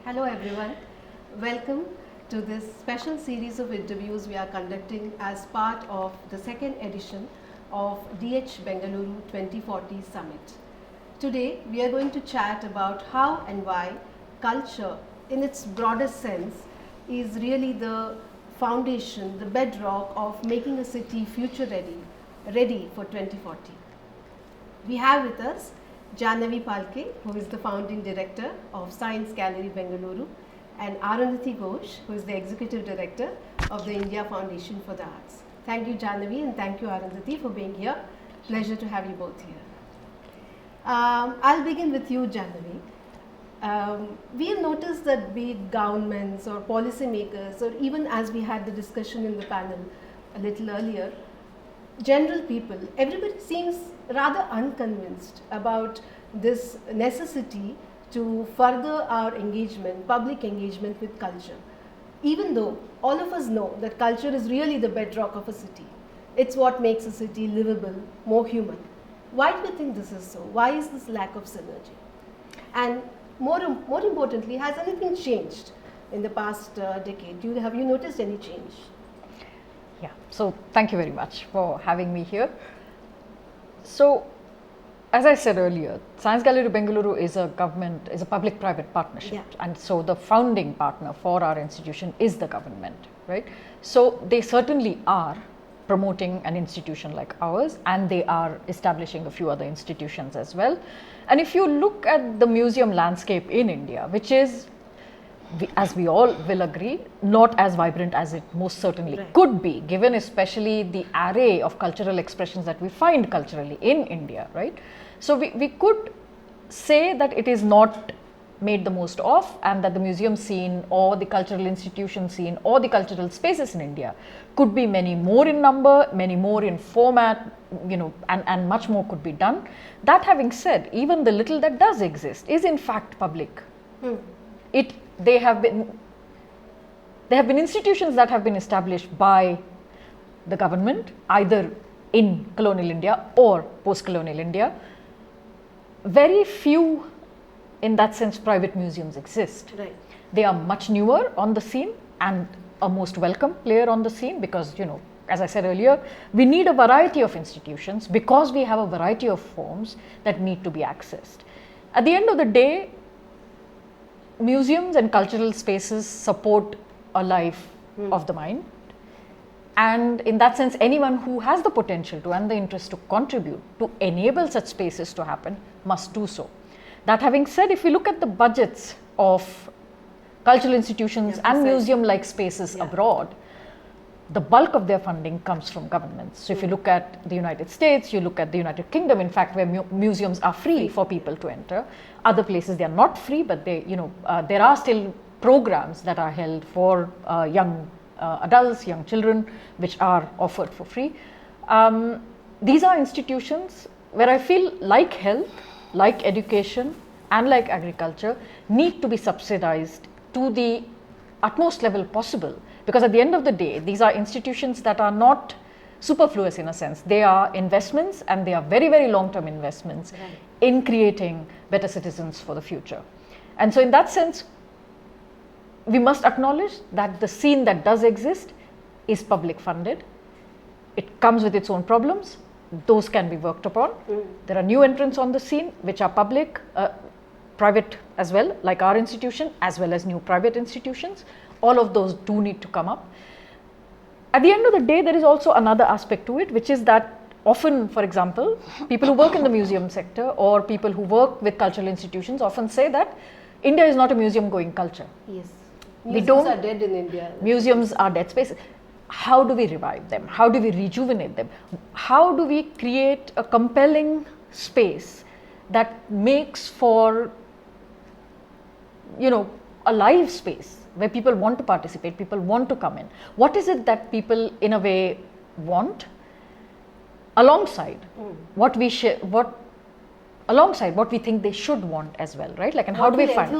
Hello everyone, welcome to this special series of interviews we are conducting as part of the second edition of DH Bengaluru 2040 Summit. Today we are going to chat about how and why culture in its broadest sense is really the foundation, the bedrock of making a city future ready for 2040. We have with us Jahnavi Phalkey, who is the founding director of Science Gallery Bengaluru, and Arundhati Ghosh, who is the executive director of the India Foundation for the Arts. Thank you, Jahnavi, and thank you, Arundhati, for being here. Pleasure to have you both here. I'll begin with you, Jahnavi. We have noticed that be it governments or policymakers, or even as we had the discussion in the panel a little earlier, general people, everybody seems rather unconvinced about this necessity to further our engagement, public engagement with culture. Even though all of us know that culture is really the bedrock of a city. It's what makes a city livable, more human. Why do you think this is so? Why is this lack of synergy? And more importantly, has anything changed in the past decade? Have you noticed any change? Yeah, so thank you very much for having me here. So, as I said earlier, Science Gallery Bengaluru is a public-private partnership, Yeah. and so the founding partner for our institution is the government, right? So they certainly are promoting an institution like ours, and they are establishing a few other institutions as well. And if you look at the museum landscape in India, which is, as we all will agree, not as vibrant as it most certainly could be, given especially the array of cultural expressions that we find culturally in India, right? So we could say that it is not made the most of, and that the museum scene or the cultural institution scene or the cultural spaces in India could be many more in number, many more in format, and much more could be done. That having said, even the little that does exist is in fact public. They have been institutions that have been established by the government, either in colonial India or post-colonial India. Very few, in that sense, private museums exist. Right. They are much newer on the scene and a most welcome player on the scene because, as I said earlier, we need a variety of institutions because we have a variety of forms that need to be accessed. At the end of the day, museums and cultural spaces support a life of the mind, and in that sense, anyone who has the potential to and the interest to contribute to enable such spaces to happen must do so. That having said, if we look at the budgets of cultural institutions and museum-like spaces abroad, the bulk of their funding comes from governments. So if you look at the United States, you look at the United Kingdom, in fact, where museums are free for people to enter. Other places they are not free, but there are still programs that are held for young adults, young children, which are offered for free. These are institutions where I feel, like health, like education, and like agriculture, need to be subsidized to the utmost level possible. Because at the end of the day, these are institutions that are not superfluous in a sense. They are investments, and they are very, very long-term investments in creating better citizens for the future. And so in that sense, we must acknowledge that the scene that does exist is public funded. It comes with its own problems. Those can be worked upon. There are new entrants on the scene which are public, private as well, like our institution, as well as new private institutions. All of those do need to come up. At the end of the day, there is also another aspect to it, which is that often, for example, people who work in the museum sector or people who work with cultural institutions often say that India is not a museum-going culture. Yes. Museums are dead in India. Museums are dead spaces. How do we revive them? How do we rejuvenate them? How do we create a compelling space that makes for, a live space where people want to participate, people want to come in? What is it that people in a way want alongside what we alongside what we think they should want as well, right? Like, and how do we find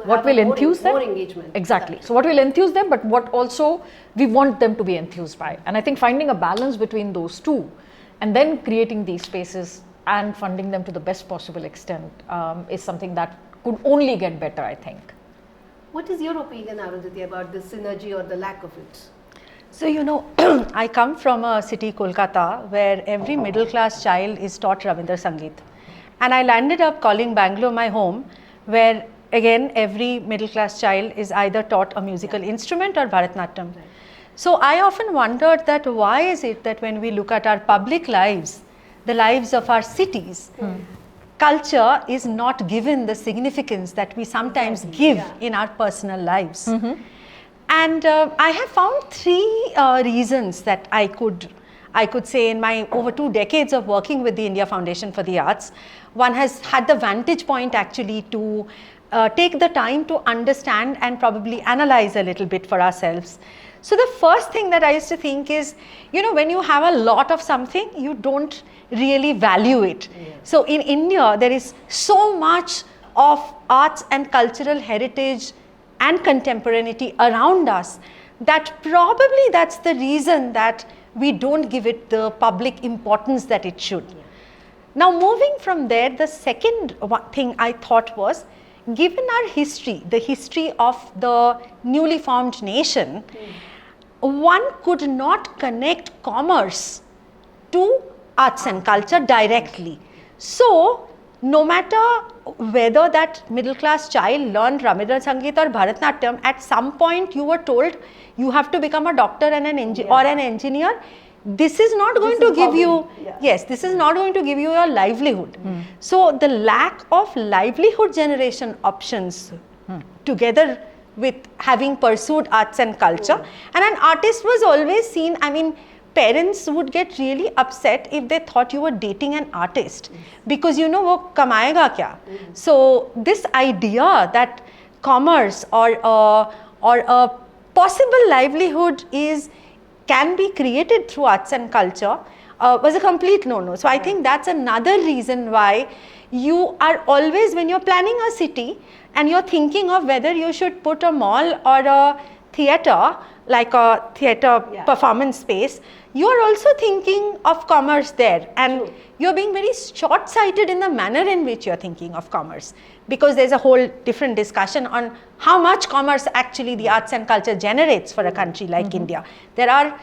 what will enthuse them? More engagement. Exactly. So what will enthuse them, but what also we want them to be enthused by. And I think finding a balance between those two, and then creating these spaces and funding them to the best possible extent is something that could only get better, I think. What is your opinion, Arundhati, about this synergy or the lack of it? So, you know, I come from a city, Kolkata, where every middle class child is taught Rabindra Sangeet. And I landed up calling Bangalore my home, where again every middle class child is either taught a musical instrument or Bharatanatyam. Right. So I often wondered that why is it that when we look at our public lives, the lives of our cities, culture is not given the significance that we sometimes give in our personal lives. And I have found three reasons that I could say in my over 2 decades of working with the India Foundation for the Arts. One has had the vantage point actually to take the time to understand and probably analyze a little bit for ourselves. So the first thing that I used to think is, you know, when you have a lot of something, you don't really value it. So in India, there is so much of arts and cultural heritage and contemporaneity around us that probably that's the reason that we don't give it the public importance that it should. Now moving from there, the second thing I thought was, given our history, the history of the newly formed nation, one could not connect commerce to arts and culture directly. So no matter whether that middle class child learned Rabindra Sangeet or Bharatanatyam, at some point you were told you have to become a doctor and or an engineer. This is not going to give you, this is not going to give you your livelihood. So the lack of livelihood generation options together with having pursued arts and culture, and an artist was always seen, I mean, parents would get really upset if they thought you were dating an artist, because you know, wo kamayega kya? So this idea that commerce or a possible livelihood can be created through arts and culture was a complete no-no. So I think that's another reason why you are always, when you're planning a city and you're thinking of whether you should put a mall or a theatre, like a theatre performance space, you are also thinking of commerce there, and you're being very short-sighted in the manner in which you're thinking of commerce, because there's a whole different discussion on how much commerce actually the arts and culture generates for a country like India. There are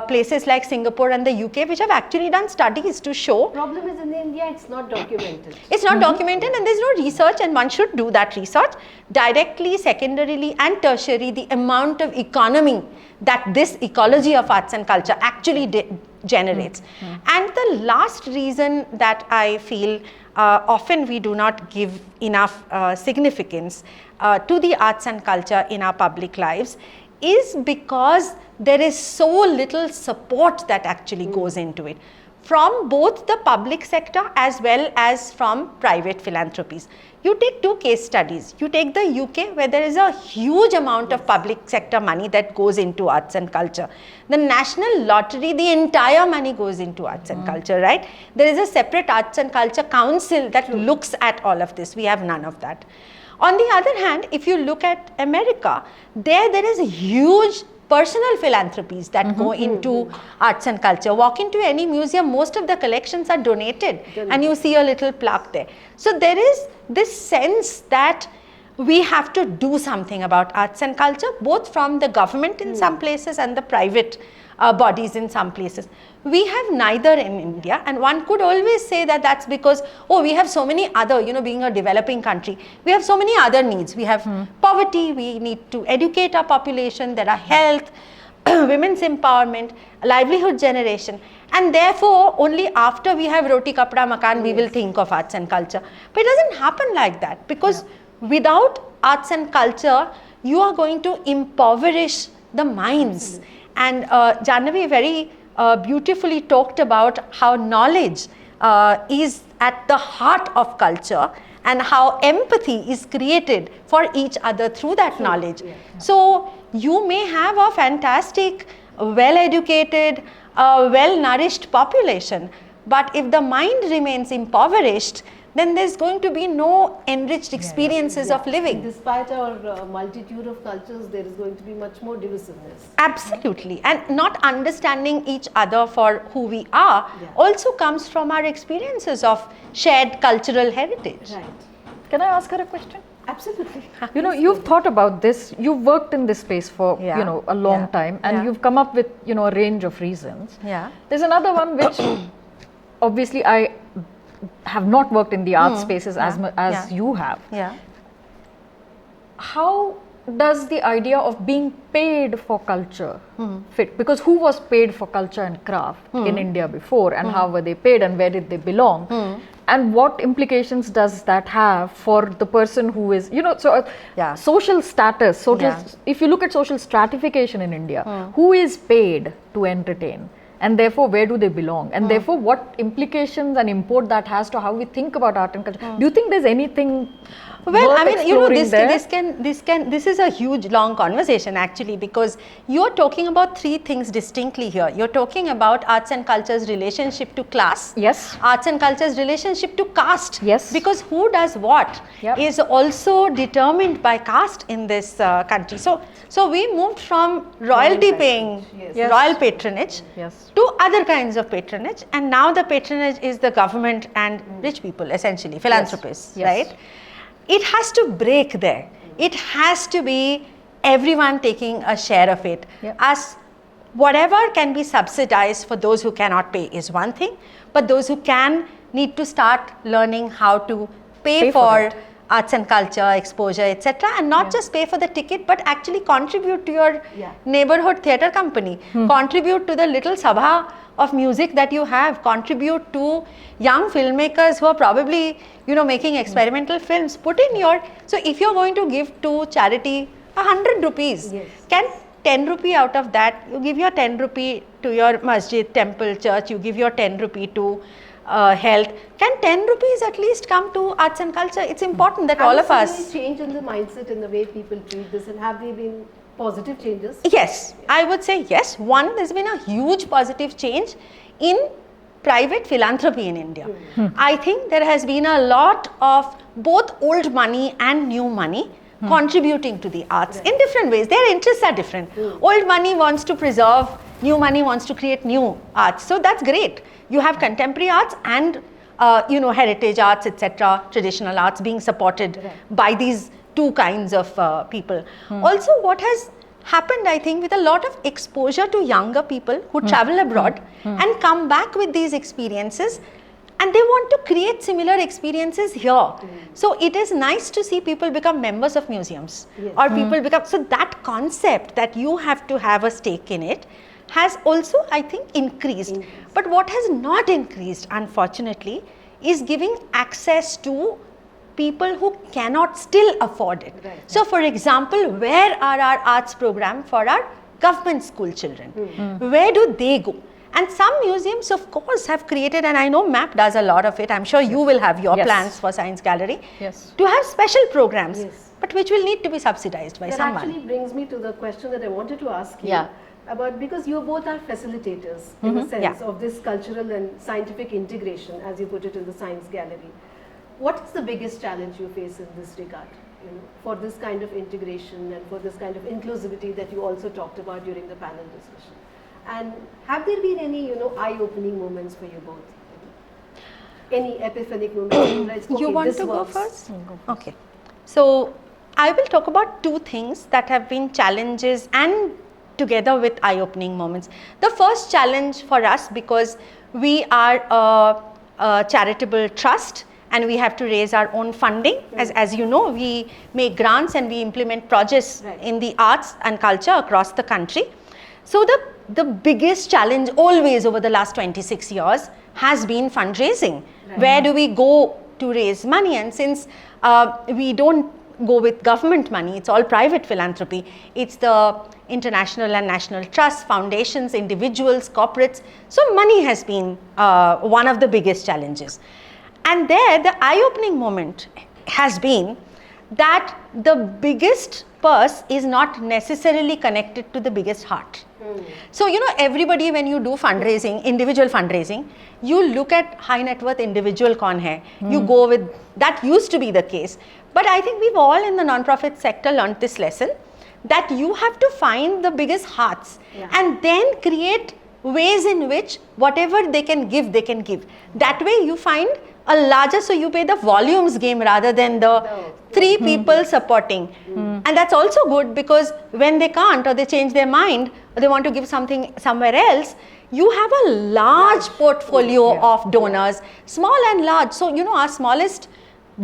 places like Singapore and the UK which have actually done studies to show. Problem is, in India it's not documented. It's not documented, and there's no research, and one should do that research directly, secondarily and tertiary, the amount of economy that this ecology of arts and culture actually generates. And the last reason that I feel often we do not give enough significance to the arts and culture in our public lives is because there is so little support that actually goes into it, from both the public sector as well as from private philanthropies. You take 2 case studies. You take the UK, where there is a huge amount of public sector money that goes into arts and culture. The National Lottery, the entire money goes into arts and culture, right? There is a separate arts and culture council that looks at all of this. We have none of that. On the other hand, if you look at America, there is huge personal philanthropies that go into arts and culture. Walk into any museum, most of the collections are donated, and you see a little plaque there. So there is this sense that we have to do something about arts and culture, both from the government in some places and the private bodies in some places. We have neither in India, and one could always say that that's because, oh, we have so many other, you know, being a developing country, we have so many other needs. We have poverty, we need to educate our population, there are health, women's empowerment, livelihood generation, and therefore only after we have roti, kapda, makan, we will think of arts and culture. But it doesn't happen like that, because without arts and culture, you are going to impoverish the minds. And Jahnavi very beautifully talked about how knowledge is at the heart of culture, and how empathy is created for each other through that knowledge. So you may have a fantastic, well-educated, well-nourished population, but if the mind remains impoverished, then there's going to be no enriched experiences of living. Despite our multitude of cultures, there is going to be much more divisiveness. Absolutely. And not understanding each other for who we are also comes from our experiences of shared cultural heritage. Right. Can I ask her a question? Absolutely. You know, you've thought about this, you've worked in this space for, Yeah. you know, a long time, and Yeah. you've come up with, you know, a range of reasons. Yeah. There's another one which obviously I have not worked in the art spaces as Yeah. you have. Yeah. How does the idea of being paid for culture fit? Because who was paid for culture and craft in India before, and how were they paid, and where did they belong? And what implications does that have for the person who is, you know, so Yeah. social status, social, Yeah. if you look at social stratification in India, who is paid to entertain? And therefore, where do they belong? And therefore, what implications and import that has to how we think about art and culture? Do you think there's anything? Well, worth I mean, you know, exploring this is a huge long conversation actually, because you're talking about three things distinctly here. You're talking about arts and culture's relationship to class. Yes. Arts and culture's relationship to caste. Yes. Because who does what Yep. is also determined by caste in this country. So we moved from royalty paying, Yes. royal patronage Yes. to other kinds of patronage, and now the patronage is the government and rich people, essentially philanthropists, Yes. right? It has to break there. It has to be everyone taking a share of it. Yep. As whatever can be subsidized for those who cannot pay is one thing, but those who can need to start learning how to pay for for it. arts and culture, exposure, etc., and not just pay for the ticket, but actually contribute to your neighborhood theatre company, contribute to the little sabha of music that you have, contribute to young filmmakers who are probably, you know, making experimental films. Put in your, so if you're going to give to charity 100 rupees, Yes. can 10 rupee out of that, you give your 10 rupee to your masjid, temple, church, you give your 10 rupee to health, can 10 rupees at least come to arts and culture? It's important that all of Have you us. seen any change in the mindset in the way people treat this, and have they been positive changes? Yes, I would say yes. One, there's been a huge positive change in private philanthropy in India. I think there has been a lot of both old money and new money contributing to the arts in different ways. Their interests are different. Old money wants to preserve, new money wants to create new arts. So that's great. You have contemporary arts and you know, heritage arts, etc., traditional arts being supported by these two kinds of people. Also, what has happened, I think, with a lot of exposure to younger people who travel abroad and come back with these experiences, and they want to create similar experiences here. So it is nice to see people become members of museums, or people become, so that concept that you have to have a stake in it has also, I think, increased. But what has not increased, unfortunately, is giving access to people who cannot still afford it. So for example, where are our arts program for our government school children? Where do they go? And some museums, of course, have created, and I know MAP does a lot of it. I'm sure you will have your plans for Science Gallery to have special programs, but which will need to be subsidized by someone. That actually brings me to the question that I wanted to ask you about, because you both are facilitators in the sense of this cultural and scientific integration, as you put it, in the Science Gallery. What is the biggest challenge you face in this regard, you know, for this kind of integration and for this kind of inclusivity that you also talked about during the panel discussion? And have there been any, you know, eye-opening moments for you both? Any epiphanic moments? You want to go first? Okay. So I will talk about two things that have been challenges and together with eye-opening moments. The first challenge for us, because we are a charitable trust and we have to raise our own funding. As you know, we make grants and we implement projects in the arts and culture across the country. So the biggest challenge always over the last 26 years has been fundraising. Where do we go to raise money? And since we don't go with government money, it's all private philanthropy. It's the international and national trusts, foundations, individuals, corporates. So money has been one of the biggest challenges. And there the eye-opening moment has been that the biggest purse is not necessarily connected to the biggest heart. So, you know, everybody, when you do fundraising, individual fundraising, you look at high net worth individual kaun hai. You go with, that used to be the case. But I think we've all in the non-profit sector learned this lesson, that you have to find the biggest hearts and then create ways in which whatever they can give, they can give. That way you find a larger, so you play the volumes game rather than the three people supporting. And that's also good, because when they can't, or they change their mind, or they want to give something somewhere else, you have a large portfolio of donors, small and large. So, our smallest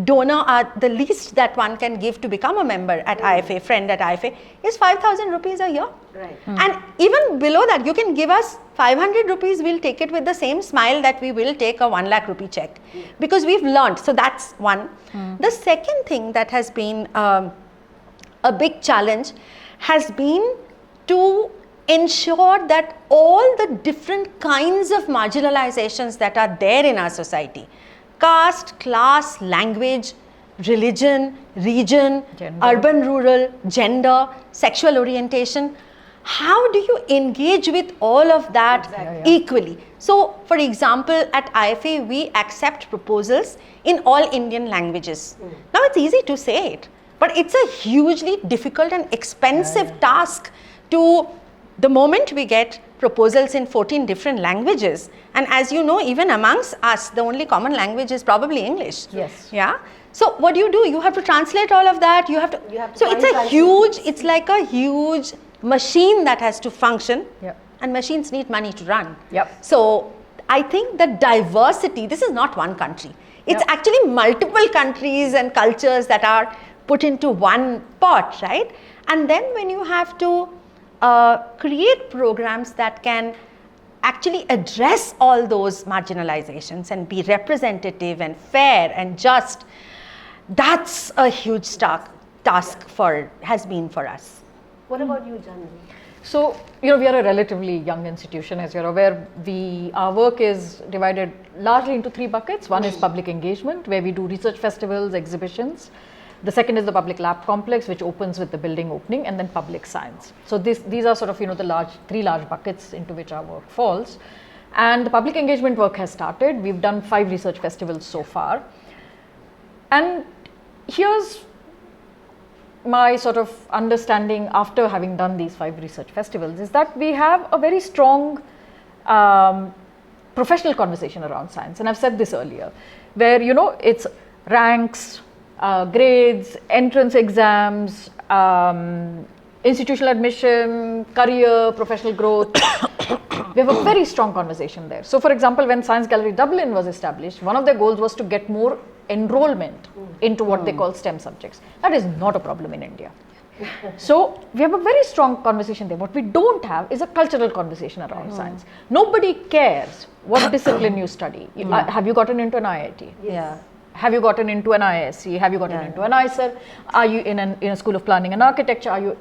donor, the least that one can give to become a member at IFA, friend at IFA, is 5,000 rupees a year. Right. And even below that, you can give us 500 rupees, we'll take it with the same smile that we will take a 1 lakh rupee check, because we've learned. So that's one. The second thing that has been a big challenge has been to ensure that all the different kinds of marginalizations that are there in our society, caste, class, language, religion, region, Gender. urban, rural, gender, sexual orientation, how do you engage with all of that equally? So, for example, at IFA, we accept proposals in all Indian languages. Now, it's easy to say it, but it's a hugely difficult and expensive task to, the moment we get proposals in 14 different languages, and as you know, even amongst us, the only common language is probably English. Yes. Yeah. So what do? You have to translate all of that. You have to so it's a huge, it's like a huge machine that has to function. Yep. And machines need money to run. Yep. So I think the diversity, this is not one country. It's Yep. actually multiple countries and cultures that are put into one pot, right? And then when you have to create programs that can actually address all those marginalizations and be representative and fair and just, that's a huge task has been for us. What about you, Jahnavi? So, we are a relatively young institution, as you're aware. Our work is divided largely into three buckets. One is public engagement, where we do research festivals, exhibitions. The second is the public lab complex, which opens with the building opening, and then public science. So these are sort of, the three large buckets into which our work falls. And the public engagement work has started. We've done 5 research festivals so far. And here's my sort of understanding after having done these 5 research festivals, is that we have a very strong professional conversation around science. And I've said this earlier, where, it's ranks, grades, entrance exams, institutional admission, career, professional growth. We have a very strong conversation there. So, for example, when Science Gallery Dublin was established, one of their goals was to get more enrollment into what they call STEM subjects. That is not a problem in India. So, we have a very strong conversation there. What we don't have is a cultural conversation around science. Nobody cares what discipline you study. Have you gotten into an IIT? Yeah. Have you gotten into an ISc? Have you gotten into an ISER? Are you in a school of planning and architecture? Are you,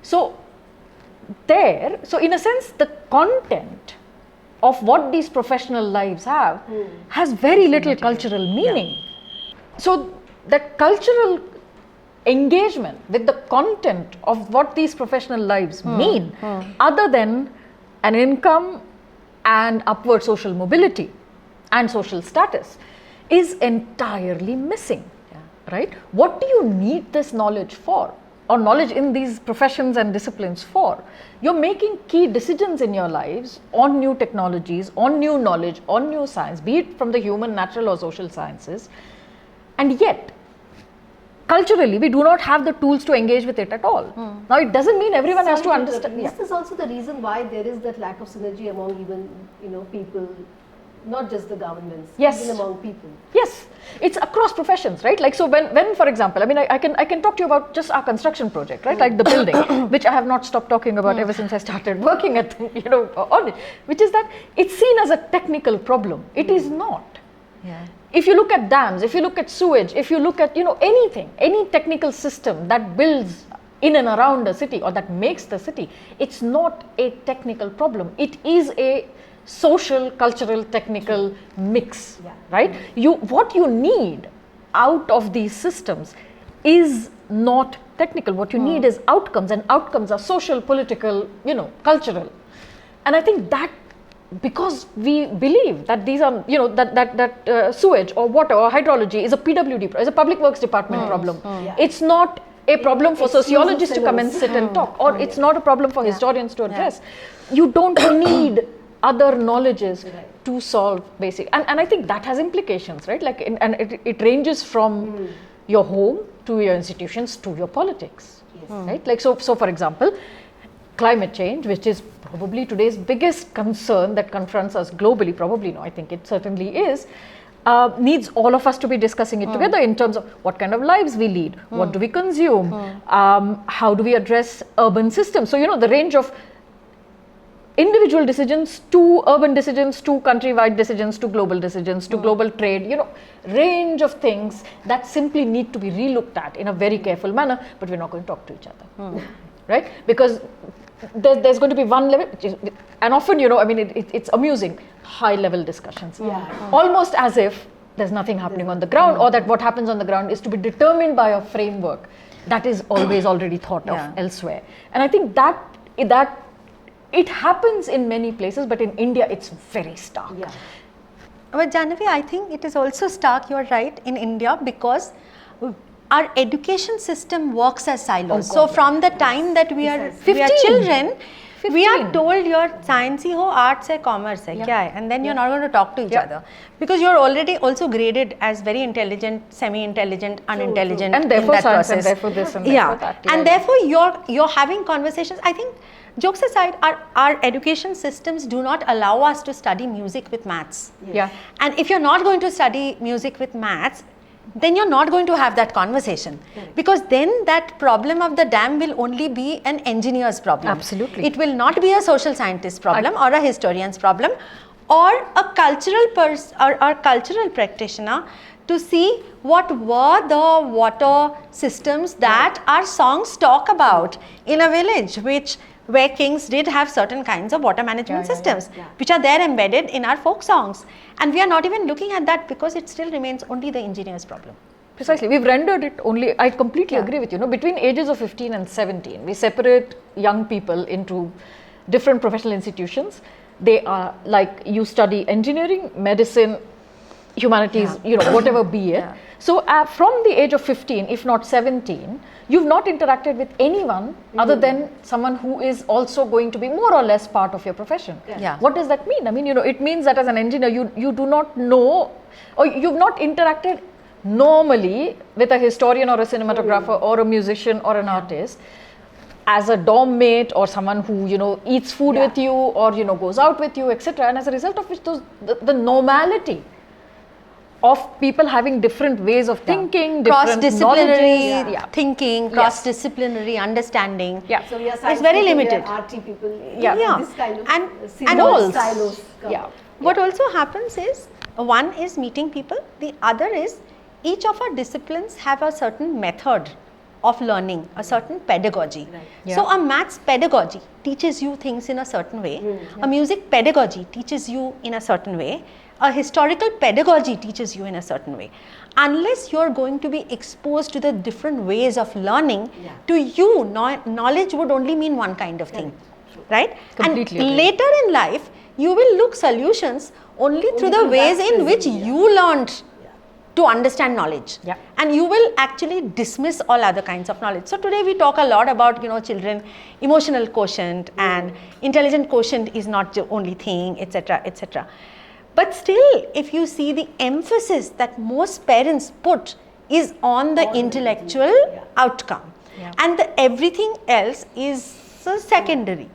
so in a sense, the content of what these professional lives have has very little cultural meaning. So that cultural engagement with the content of what these professional lives mean, other than an income and upward social mobility and social status, is entirely missing, right? What do you need this knowledge for, or knowledge in these professions and disciplines for? You're making key decisions in your lives on new technologies, on new knowledge, on new science, be it from the human, natural or social sciences, and yet culturally we do not have the tools to engage with it at all. Now it doesn't mean everyone has to understand. This is also the reason why there is that lack of synergy among even people, not just the governments, even among people. Yes, it's across professions, right? Like, so when for example, I can talk to you about just our construction project, right? Like the building, which I have not stopped talking about ever since I started working at, on it, which is that it's seen as a technical problem. It is not. Yeah. If you look at dams, if you look at sewage, if you look at, anything, any technical system that builds in and around a city or that makes the city, it's not a technical problem. It is a social, cultural, technical mix, right? What you need out of these systems is not technical. What you need is outcomes, and outcomes are social, political, cultural. And I think that, because we believe that these are, that sewage or water or hydrology is a PWD, is a public works department problem. It's not a problem for sociologists to come and sit and talk, or it's not a problem for historians to address. You don't need other knowledges Right. to solve basic, and I think that has implications, right? Like, and it ranges from your home to your institutions to your politics, Yes. right? Like, so for example, climate change, which is probably today's biggest concern that confronts us globally, probably no, I think it certainly is, needs all of us to be discussing it together in terms of what kind of lives we lead, what do we consume, how do we address urban systems. So, you know, the range of individual decisions to urban decisions to countrywide decisions to global decisions to global trade, you know, range of things that simply need to be relooked at in a very careful manner, but we're not going to talk to each other, right? Because there's going to be one level, and often, you know, I mean, it's amusing, high level discussions, almost as if there's nothing happening on the ground, or that what happens on the ground is to be determined by a framework that is always already thought of elsewhere. And I think that it happens in many places, but in India it's very stark. Yeah. But Jahnavi, I think it is also stark, you are right, in India, because our education system works as silos. So from the time that we are children, we are told your science hi ho, arts hai, commerce hai, kya hai, and then you're not going to talk to each other, because you're already also graded as very intelligent, semi-intelligent, unintelligent, and therefore in that science, process. and therefore this, and therefore that. And therefore you're having conversations. I think, jokes aside, our education systems do not allow us to study music with maths. Yeah. And if you're not going to study music with maths, then you're not going to have that conversation, because then that problem of the dam will only be an engineer's problem. Absolutely. It will not be a social scientist problem or a historian's problem or a cultural or cultural practitioner to see what were the water systems that our songs talk about in a village where kings did have certain kinds of water management systems, which are there embedded in our folk songs. And we are not even looking at that, because it still remains only the engineer's problem. Precisely, we've rendered it only, I completely agree with you, no, between ages of 15 and 17, we separate young people into different professional institutions. They are like, you study engineering, medicine, humanities, you know, whatever be it. So from the age of 15, if not 17, you've not interacted with anyone other than someone who is also going to be more or less part of your profession. What does that mean? I mean, you know, it means that as an engineer, you do not know, or you've not interacted normally with a historian or a cinematographer or a musician or an artist as a dorm mate or someone who, you know, eats food with you or, you know, goes out with you, etc. And as a result of which the normality of people having different ways of thinking, different cross-disciplinary thinking, cross-disciplinary understanding. So we are it's very limited. arty people. This kind of and also, silos. What also happens is, one is meeting people, the other is each of our disciplines have a certain method of learning, a certain pedagogy. So a maths pedagogy teaches you things in a certain way, a music pedagogy teaches you in a certain way, a historical pedagogy teaches you in a certain way. Unless you're going to be exposed to the different ways of learning, to you, knowledge would only mean one kind of thing, right? Completely and agree. later in life, you will look solutions only through the ways in which you learned to understand knowledge, and you will actually dismiss all other kinds of knowledge. So today we talk a lot about, you know, children, emotional quotient and intelligent quotient is not the only thing, etc., etc. But still, if you see, the emphasis that most parents put is on the intellectual outcome, and everything else is secondary.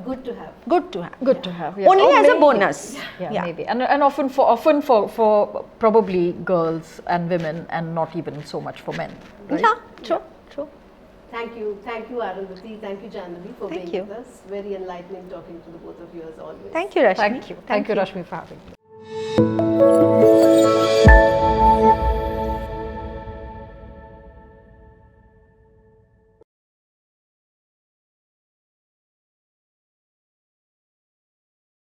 Good to have. Good to have. Good to have. Only as a bonus. Maybe. And often for probably girls and women, and not even so much for men. Right? True. Thank you, Arundhati. Thank you, Jahnavi, for being with us. Very enlightening talking to the both of you as always. Thank you, Rashmi. Thank you, Rashmi, for having me.